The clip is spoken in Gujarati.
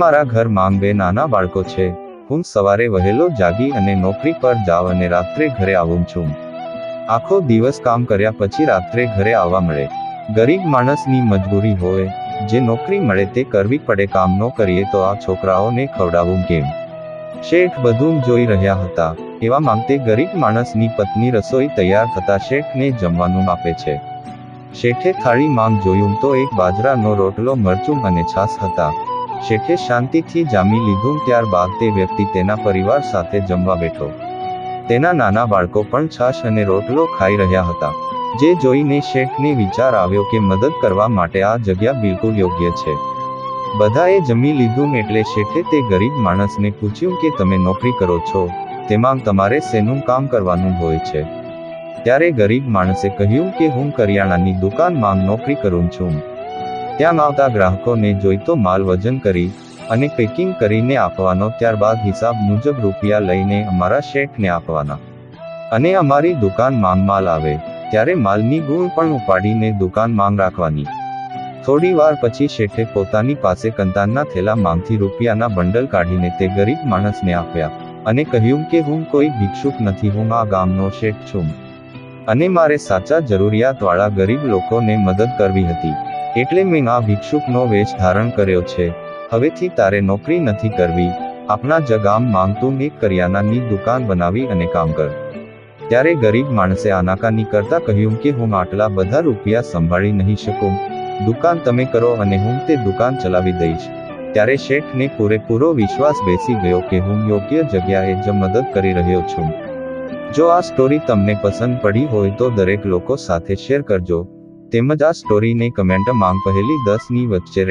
મારા ઘર માંગ બે નાના બાળકો છે. હું સવારે વહેલો જાગી અને નોકરી પર જાઉં અને રાત્રે ઘરે આવું છું. આખો દિવસ કામ કર્યા પછી રાત્રે ઘરે આવવા મળે. ગરીબ માણસની મજબૂરી હોય, જે નોકરી મળે તે કરવી પડે. કામ ન કરીએ તો આ છોકરાઓને ખવડાવવું કેમ? શેઠ બધું જોઈ રહ્યા હતા. એવા માંગતે ગરીબ માણસની પત્ની રસોઈ તૈયાર થતા શેઠને જમવાનું આપે છે. શેઠે થાળી માંગ જોયું તો એક બાજરાનો રોટલો, મરચું અને છાશ હતા. શેઠે શાંતિથી જામી લીધું. ત્યારબાદ તે વ્યક્તિ તેના પરિવાર સાથે જમવા બેઠો. તેના નાના બાળકો પણ છાશ અને રોટલો ખાઈ રહ્યા હતા. જે જોઈને શેઠને વિચાર આવ્યો કે મદદ કરવા માટે આ જગ્યા બિલકુલ યોગ્ય છે. બધાએ જમી લીધું એટલે શેઠે તે ગરીબ માણસને પૂછ્યું કે તમે નોકરી કરો છો, તેમાં તમારે શેનું કામ કરવાનું હોય છે? ત્યારે ગરીબ માણસે કહ્યું કે હું કરિયાણાની દુકાનમાં નોકરી કરું છું. ત્યાં આવતા ગ્રાહકોને જોઈતો માલ વજન કરી અને પેકિંગ કરીને આપવાનો. ત્યારબાદ હિસાબ મુજબ રૂપિયા લઈને અમારા શેઠને આપવાના. અને અમારી દુકાનમાં માલ આવે ત્યારે માલની ગુણ પણ ઉપાડીને દુકાનમાં રાખવાની. થોડી વાર પછી શેઠે પોતાની પાસે કંતાનના થેલા માંગથી રૂપિયાના બંડલ કાઢીને તે ગરીબ માણસને આપ્યા અને કહ્યું કે હું કોઈ ભિક્ષુક નથી, હું આ ગામનો શેઠ છું અને મારે સાચા જરૂરિયાતવાળા ગરીબ લોકોને મદદ કરવી હતી, એટલે મેં આ ભિક્ષુકનો વેશ ધારણ કર્યો છે. હવેથી તારે નોકરી નથી કરવી. આપણા જ ગામમાં તું એક કરિયાણાની દુકાન બનાવી અને કામ કર. ત્યારે ગરીબ માણસે આનાકાની કરતા કહ્યું કે હું આટલા બધા રૂપિયા સંભાળી નહીં શકું. દુકાન તમે કરો અને હું તે દુકાન ચલાવી દઈશ. ત્યારે શેઠને પૂરેપૂરો વિશ્વાસ બેસી ગયો કે હું યોગ્ય જગ્યાએ જ મદદ કરી રહ્યો છું. જો આ સ્ટોરી તમને પસંદ પડી હોય તો દરેક લોકો સાથે શેર કરજો. તેમજ આ સ્ટોરીને કમેન્ટમાં પહેલી 10 ની વચ્ચે